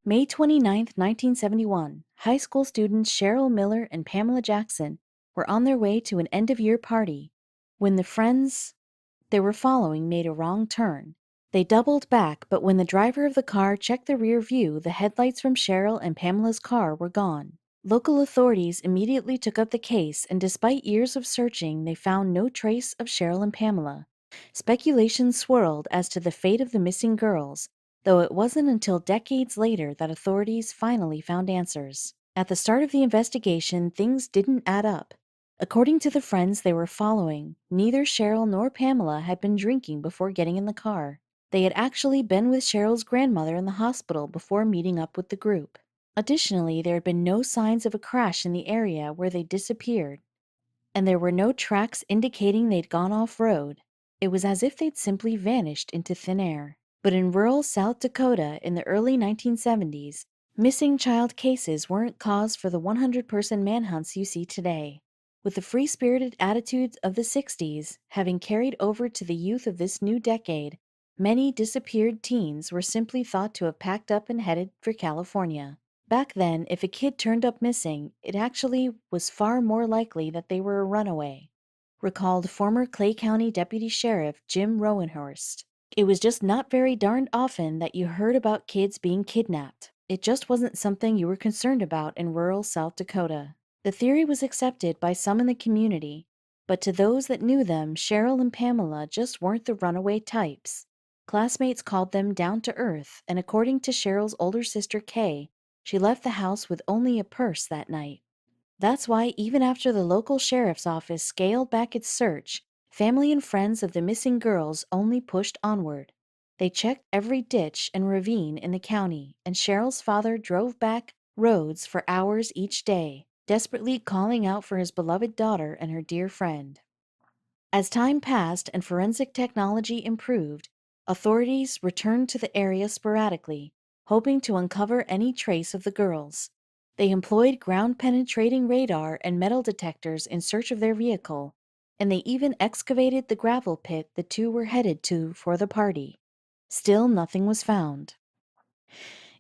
May 29, 1971, high school students Cheryl Miller and Pamela Jackson were on their way to an end-of-year party when the friends they were following made a wrong turn. They doubled back, but when the driver of the car checked the rear view, the headlights from Cheryl and Pamela's car were gone. Local authorities immediately took up the case, and despite years of searching, they found no trace of Cheryl and Pamela. Speculation swirled as to the fate of the missing girls, though it wasn't until decades later that authorities finally found answers. At the start of the investigation, things didn't add up. According to the friends they were following, neither Cheryl nor Pamela had been drinking before getting in the car. They had actually been with Cheryl's grandmother in the hospital before meeting up with the group. Additionally, there had been no signs of a crash in the area where they disappeared, and there were no tracks indicating they'd gone off-road. It was as if they'd simply vanished into thin air. But in rural South Dakota in the early 1970s, missing child cases weren't cause for the 100-person manhunts you see today. With the free-spirited attitudes of the 60s having carried over to the youth of this new decade, many disappeared teens were simply thought to have packed up and headed for California. Back then, if a kid turned up missing, it actually was far more likely that they were a runaway, recalled former Clay County Deputy Sheriff Jim Rowenhorst. It was just not very darned often that you heard about kids being kidnapped. It just wasn't something you were concerned about in rural South Dakota. The theory was accepted by some in the community, but to those that knew them, Cheryl and Pamela just weren't the runaway types. Classmates called them down to earth, and according to Cheryl's older sister Kay, she left the house with only a purse that night. That's why even after the local sheriff's office scaled back its search, family and friends of the missing girls only pushed onward. They checked every ditch and ravine in the county, and Cheryl's father drove back roads for hours each day, desperately calling out for his beloved daughter and her dear friend. As time passed and forensic technology improved, authorities returned to the area sporadically, hoping to uncover any trace of the girls. They employed ground-penetrating radar and metal detectors in search of their vehicle, and they even excavated the gravel pit the two were headed to for the party. Still nothing was found.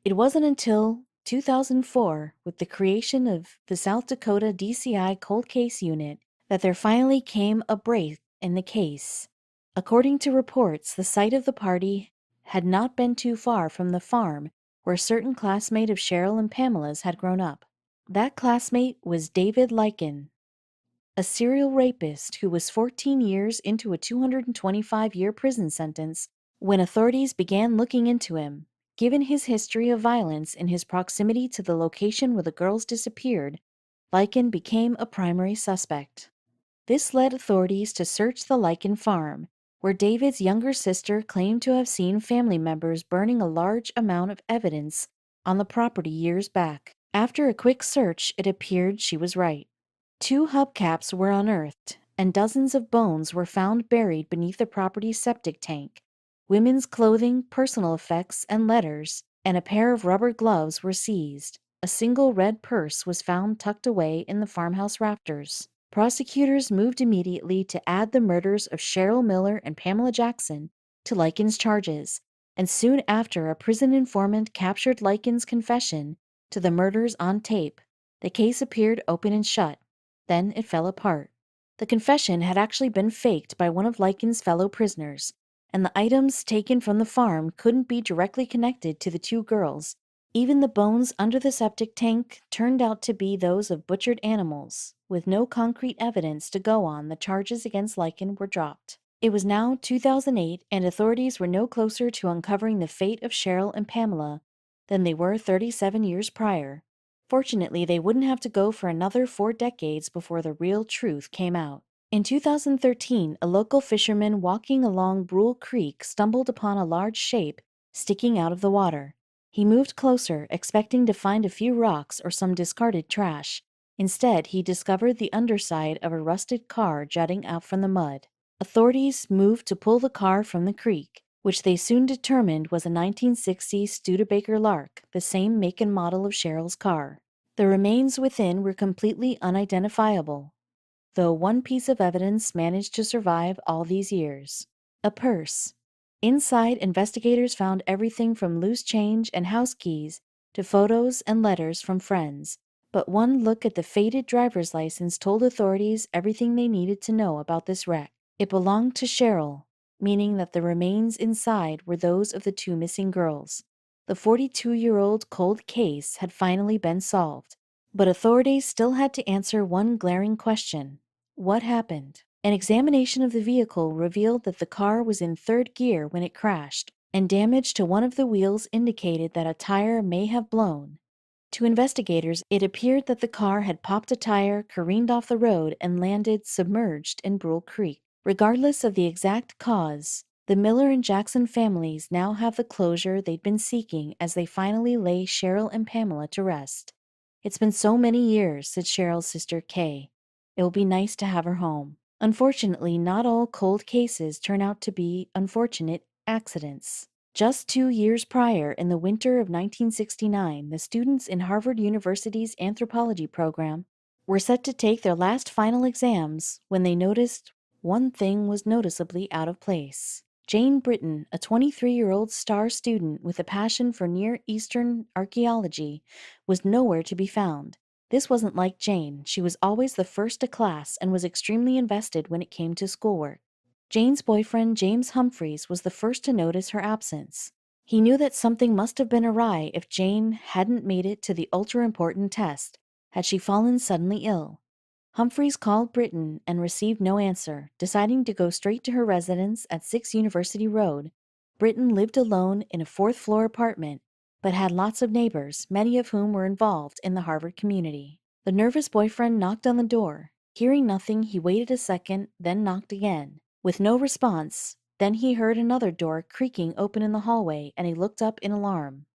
It wasn't until 2004, with the creation of the South Dakota DCI Cold Case Unit, that there finally came a break in the case. According to reports, the site of the party had not been too far from the farm where a certain classmate of Cheryl and Pamela's had grown up. That classmate was David Lycan, a serial rapist who was 14 years into a 225-year prison sentence when authorities began looking into him. Given his history of violence and his proximity to the location where the girls disappeared, Lycan became a primary suspect. This led authorities to search the Lycan farm, where David's younger sister claimed to have seen family members burning a large amount of evidence on the property years back. After a quick search, it appeared she was right. 2 hubcaps were unearthed, and dozens of bones were found buried beneath the property's septic tank. Women's clothing, personal effects, and letters, and a pair of rubber gloves were seized. A single red purse was found tucked away in the farmhouse rafters. Prosecutors moved immediately to add the murders of Cheryl Miller and Pamela Jackson to Lycan's charges, and soon after a prison informant captured Lycan's confession to the murders on tape. The case appeared open and shut. Then it fell apart. The confession had actually been faked by one of Lycan's fellow prisoners, and the items taken from the farm couldn't be directly connected to the 2 girls. Even the bones under the septic tank turned out to be those of butchered animals. With no concrete evidence to go on, the charges against Lycan were dropped. It was now 2008, and authorities were no closer to uncovering the fate of Cheryl and Pamela than they were 37 years prior. Fortunately, they wouldn't have to go for another 4 decades before the real truth came out. In 2013, a local fisherman walking along Brule Creek stumbled upon a large shape sticking out of the water. He moved closer, expecting to find a few rocks or some discarded trash. Instead, he discovered the underside of a rusted car jutting out from the mud. Authorities moved to pull the car from the creek, which they soon determined was a 1960s Studebaker Lark, the same make and model of Cheryl's car. The remains within were completely unidentifiable, though one piece of evidence managed to survive all these years: a purse. Inside, investigators found everything from loose change and house keys to photos and letters from friends, but one look at the faded driver's license told authorities everything they needed to know about this wreck. It belonged to Cheryl, meaning that the remains inside were those of the two missing girls. The 42-year-old cold case had finally been solved, but authorities still had to answer one glaring question. What happened? An examination of the vehicle revealed that the car was in third gear when it crashed, and damage to one of the wheels indicated that a tire may have blown. To investigators, it appeared that the car had popped a tire, careened off the road, and landed submerged in Brule Creek. Regardless of the exact cause, the Miller and Jackson families now have the closure they'd been seeking as they finally lay Cheryl and Pamela to rest. "It's been so many years," said Cheryl's sister Kay. "It will be nice to have her home." Unfortunately, not all cold cases turn out to be unfortunate accidents. Just 2 years prior, in the winter of 1969, the students in Harvard University's anthropology program were set to take their last final exams when they noticed one thing was noticeably out of place. Jane Britton, a 23-year-old star student with a passion for Near Eastern archaeology, was nowhere to be found. This wasn't like Jane. She was always the first to class and was extremely invested when it came to schoolwork. Jane's boyfriend, James Humphreys, was the first to notice her absence. He knew that something must have been awry if Jane hadn't made it to the ultra-important test. Had she fallen suddenly ill? Humphreys called Britton and received no answer, deciding to go straight to her residence at 6 University Road. Britton lived alone in a fourth-floor apartment, but had lots of neighbors, many of whom were involved in the Harvard community. The nervous boyfriend knocked on the door. Hearing nothing, he waited a second, then knocked again. With no response, then he heard another door creaking open in the hallway, and he looked up in alarm.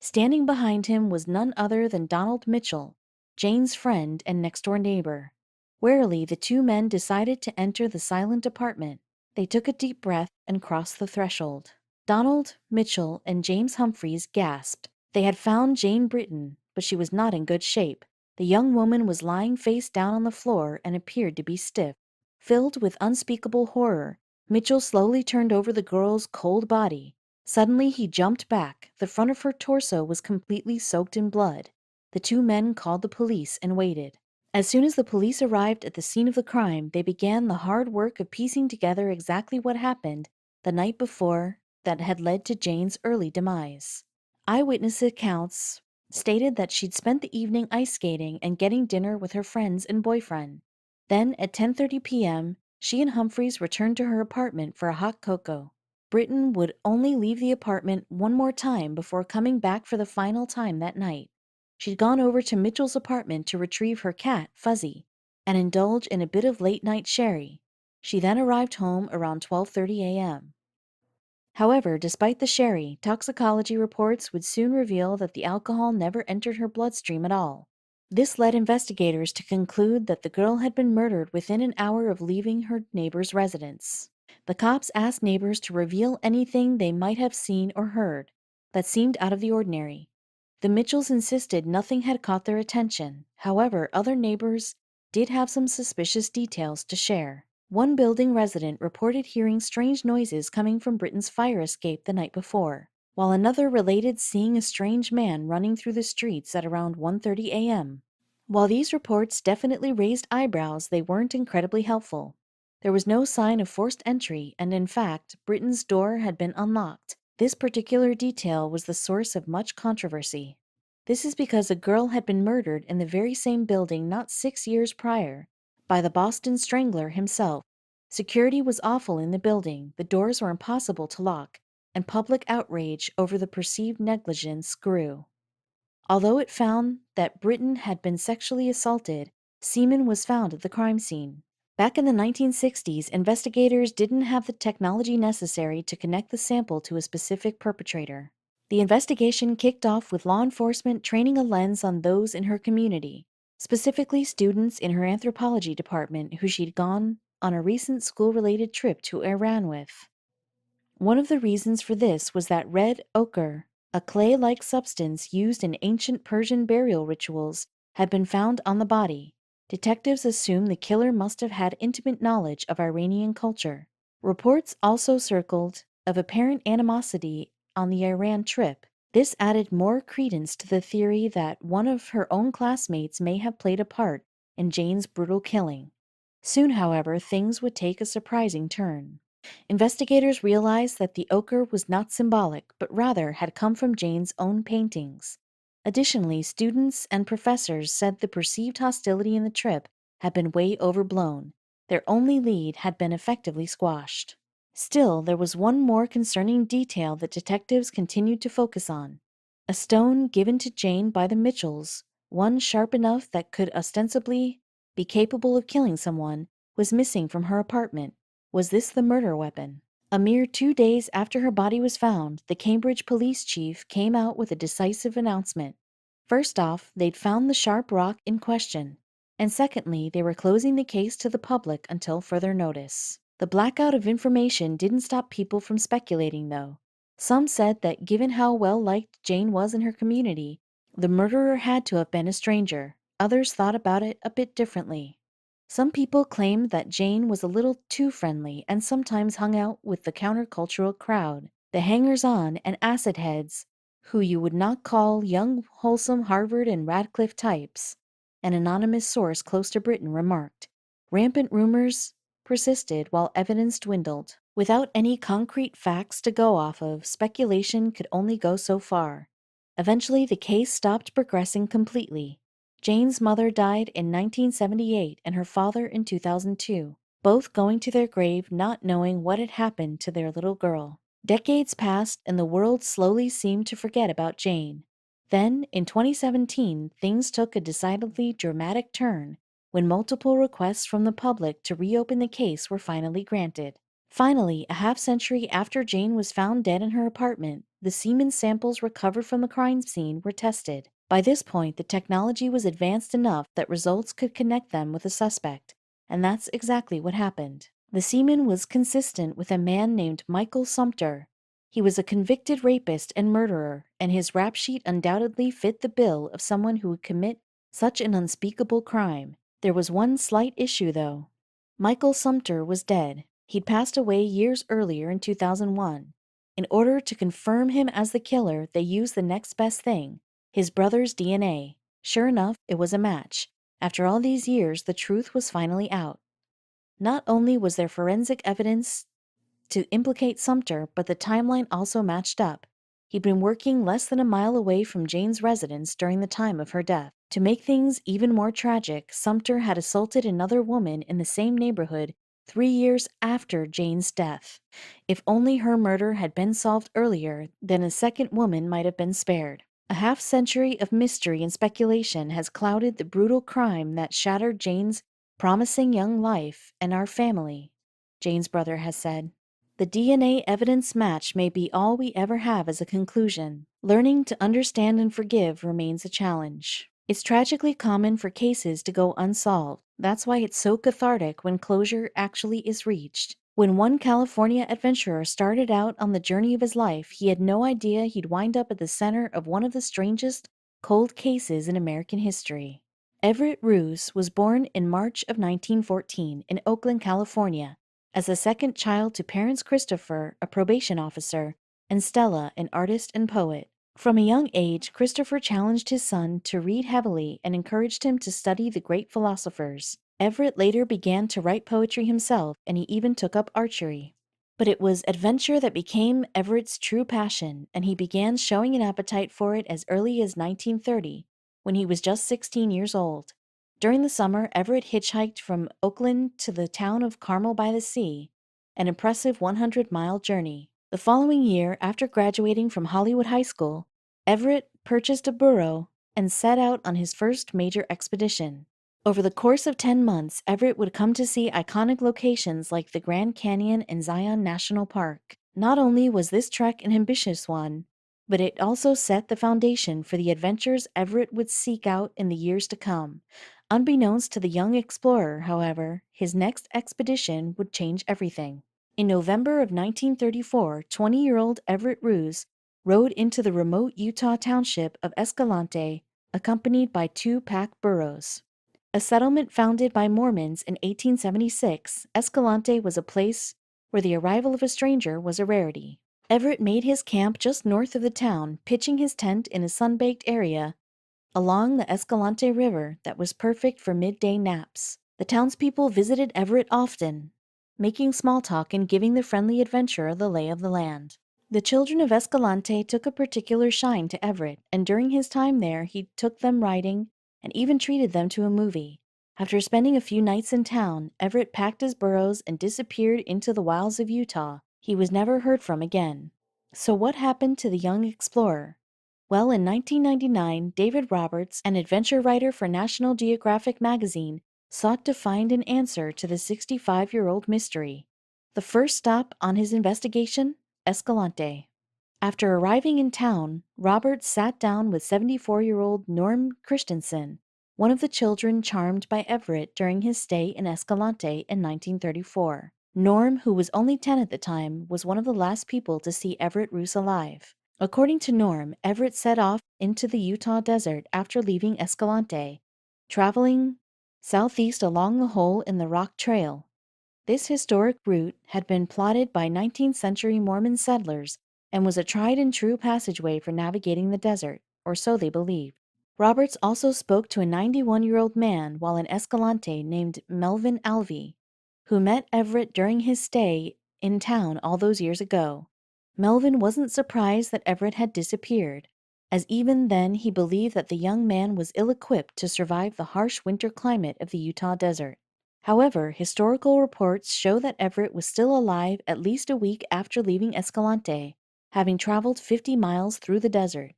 Standing behind him was none other than Donald Mitchell, Jane's friend and next-door neighbor. Warily, the two men decided to enter the silent apartment. They took a deep breath and crossed the threshold. Donald, Mitchell, and James Humphreys gasped. They had found Jane Britton, but she was not in good shape. The young woman was lying face down on the floor and appeared to be stiff. Filled with unspeakable horror, Mitchell slowly turned over the girl's cold body. Suddenly he jumped back. The front of her torso was completely soaked in blood. The two men called the police and waited. As soon as the police arrived at the scene of the crime, they began the hard work of piecing together exactly what happened the night before that had led to Jane's early demise. Eyewitness accounts stated that she'd spent the evening ice skating and getting dinner with her friends and boyfriend. Then, at 10:30 p.m., she and Humphreys returned to her apartment for a hot cocoa. Britton would only leave the apartment one more time before coming back for the final time that night. She'd gone over to Mitchell's apartment to retrieve her cat, Fuzzy, and indulge in a bit of late-night sherry. She then arrived home around 12:30 a.m. However, despite the sherry, toxicology reports would soon reveal that the alcohol never entered her bloodstream at all. This led investigators to conclude that the girl had been murdered within an hour of leaving her neighbor's residence. The cops asked neighbors to reveal anything they might have seen or heard that seemed out of the ordinary. The Mitchells insisted nothing had caught their attention. However, other neighbors did have some suspicious details to share. One building resident reported hearing strange noises coming from Britton's fire escape the night before, while another related seeing a strange man running through the streets at around 1:30 a.m. While these reports definitely raised eyebrows, they weren't incredibly helpful. There was no sign of forced entry, and in fact, Britton's door had been unlocked. This particular detail was the source of much controversy. This is because a girl had been murdered in the very same building not 6 years prior, by the Boston Strangler himself. Security was awful in the building, the doors were impossible to lock, and public outrage over the perceived negligence grew. Although it found that Britton had been sexually assaulted, semen was found at the crime scene. Back in the 1960s, investigators didn't have the technology necessary to connect the sample to a specific perpetrator. The investigation kicked off with law enforcement training a lens on those in her community, specifically students in her anthropology department who she'd gone on a recent school-related trip to Iran with. One of the reasons for this was that red ochre, a clay-like substance used in ancient Persian burial rituals, had been found on the body. Detectives assumed the killer must have had intimate knowledge of Iranian culture. Reports also circled of apparent animosity on the Iran trip. This added more credence to the theory that one of her own classmates may have played a part in Jane's brutal killing. Soon, however, things would take a surprising turn. Investigators realized that the ochre was not symbolic, but rather had come from Jane's own paintings. Additionally, students and professors said the perceived hostility in the trip had been way overblown. Their only lead had been effectively squashed. Still, there was one more concerning detail that detectives continued to focus on. A stone given to Jane by the Mitchells, one sharp enough that could ostensibly be capable of killing someone, was missing from her apartment. Was this the murder weapon? A mere 2 days after her body was found, the Cambridge police chief came out with a decisive announcement. First off, they'd found the sharp rock in question, and secondly, they were closing the case to the public until further notice. The blackout of information didn't stop people from speculating, though. Some said that given how well liked Jane was in her community, the murderer had to have been a stranger. Others thought about it a bit differently. Some people claimed that Jane was a little too friendly and sometimes hung out with the countercultural crowd, the hangers-on and acid heads, who you would not call young, wholesome Harvard and Radcliffe types. An anonymous source close to Britain remarked, "Rampant rumors persisted while evidence dwindled. Without any concrete facts to go off of, speculation could only go so far. Eventually, the case stopped progressing completely. Jane's mother died in 1978 and her father in 2002, both going to their grave not knowing what had happened to their little girl. Decades passed and the world slowly seemed to forget about Jane. Then, in 2017, things took a decidedly dramatic turn when multiple requests from the public to reopen the case were finally granted. Finally, a half-century after Jane was found dead in her apartment, the semen samples recovered from the crime scene were tested. By this point, the technology was advanced enough that results could connect them with a suspect, and that's exactly what happened. The semen was consistent with a man named Michael Sumter. He was a convicted rapist and murderer, and his rap sheet undoubtedly fit the bill of someone who would commit such an unspeakable crime. There was one slight issue, though. Michael Sumter was dead. He'd passed away years earlier in 2001. In order to confirm him as the killer, they used the next best thing, his brother's DNA. Sure enough, it was a match. After all these years, the truth was finally out. Not only was there forensic evidence to implicate Sumter, but the timeline also matched up. He'd been working less than a mile away from Jane's residence during the time of her death. To make things even more tragic, Sumter had assaulted another woman in the same neighborhood 3 years after Jane's death. If only her murder had been solved earlier, then a second woman might have been spared. A half-century of mystery and speculation has clouded the brutal crime that shattered Jane's promising young life and our family, Jane's brother has said. The DNA evidence match may be all we ever have as a conclusion. Learning to understand and forgive remains a challenge. It's tragically common for cases to go unsolved. That's why it's so cathartic when closure actually is reached. When one California adventurer started out on the journey of his life, he had no idea he'd wind up at the center of one of the strangest cold cases in American history. Everett Ruse was born in March of 1914 in Oakland, California, as a second child to parents Christopher, a probation officer, and Stella, an artist and poet. From a young age, Christopher challenged his son to read heavily and encouraged him to study the great philosophers. Everett later began to write poetry himself, and he even took up archery. But it was adventure that became Everett's true passion, and he began showing an appetite for it as early as 1930, when he was just 16 years old. During the summer, Everett hitchhiked from Oakland to the town of Carmel by the Sea, an impressive 100-mile journey. The following year, after graduating from Hollywood High School, Everett purchased a burro and set out on his first major expedition. Over the course of 10 months, Everett would come to see iconic locations like the Grand Canyon and Zion National Park. Not only was this trek an ambitious one, but it also set the foundation for the adventures Everett would seek out in the years to come. Unbeknownst to the young explorer, however, his next expedition would change everything. In November of 1934, 20-year-old Everett Ruse rode into the remote Utah township of Escalante, accompanied by 2 pack burros. A settlement founded by Mormons in 1876, Escalante was a place where the arrival of a stranger was a rarity. Everett made his camp just north of the town, pitching his tent in a sun-baked area along the Escalante River that was perfect for midday naps. The townspeople visited Everett often, making small talk and giving the friendly adventurer the lay of the land. The children of Escalante took a particular shine to Everett, and during his time there he took them riding and even treated them to a movie. After spending a few nights in town, Everett packed his burros and disappeared into the wilds of Utah. He was never heard from again. So what happened to the young explorer? Well, in 1999, David Roberts, an adventure writer for National Geographic magazine, sought to find an answer to the 65-year-old mystery. The first stop on his investigation? Escalante. After arriving in town, Roberts sat down with 74-year-old Norm Christensen, one of the children charmed by Everett during his stay in Escalante in 1934. Norm, who was only 10 at the time, was one of the last people to see Everett Roos alive. According to Norm, Everett set off into the Utah desert after leaving Escalante, traveling southeast along the hole in the rock trail. This historic route had been plotted by 19th century Mormon settlers and was a tried and true passageway for navigating the desert, or so they believed. Roberts also spoke to a 91-year-old man while in Escalante named Melvin Alvey, who met Everett during his stay in town all those years ago. Melvin wasn't surprised that Everett had disappeared, as even then he believed that the young man was ill-equipped to survive the harsh winter climate of the Utah desert. However, historical reports show that Everett was still alive at least a week after leaving Escalante, having traveled 50 miles through the desert.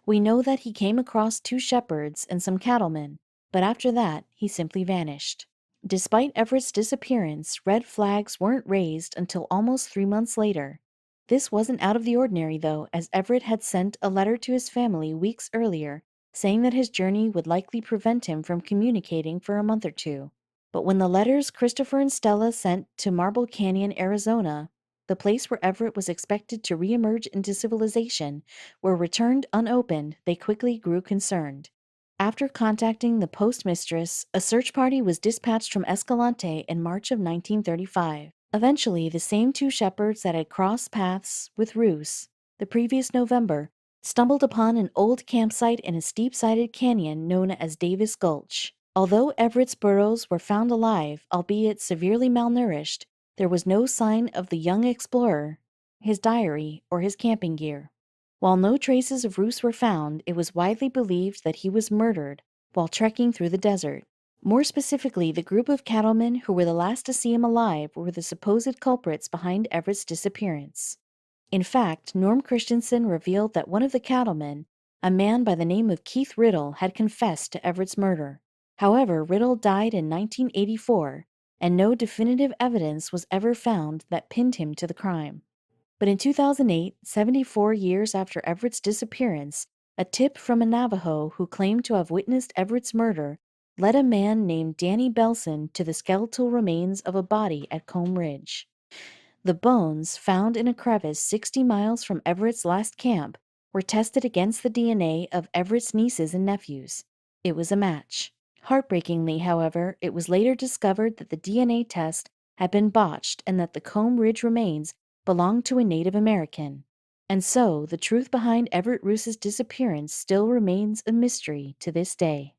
We know that he came across 2 shepherds and some cattlemen, but after that, he simply vanished. Despite Everett's disappearance, red flags weren't raised until almost 3 months later. This wasn't out of the ordinary, though, as Everett had sent a letter to his family weeks earlier, saying that his journey would likely prevent him from communicating for a month or 2. But when the letters Christopher and Stella sent to Marble Canyon, Arizona, the place where Everett was expected to reemerge into civilization, were returned unopened, they quickly grew concerned. After contacting the postmistress, a search party was dispatched from Escalante in March of 1935. Eventually, the same 2 shepherds that had crossed paths with Roos the previous November stumbled upon an old campsite in a steep-sided canyon known as Davis Gulch. Although Everett's burros were found alive, albeit severely malnourished, there was no sign of the young explorer, his diary, or his camping gear. While no traces of Roos were found, it was widely believed that he was murdered while trekking through the desert. More specifically, the group of cattlemen who were the last to see him alive were the supposed culprits behind Everett's disappearance. In fact, Norm Christensen revealed that one of the cattlemen, a man by the name of Keith Riddle, had confessed to Everett's murder. However, Riddle died in 1984, and no definitive evidence was ever found that pinned him to the crime. But in 2008, 74 years after Everett's disappearance, a tip from a Navajo who claimed to have witnessed Everett's murder led a man named Danny Belson to the skeletal remains of a body at Comb Ridge. The bones, found in a crevice 60 miles from Everett's last camp, were tested against the DNA of Everett's nieces and nephews. It was a match. Heartbreakingly, however, it was later discovered that the DNA test had been botched and that the Comb Ridge remains belonged to a Native American. And so, the truth behind Everett Roos's disappearance still remains a mystery to this day.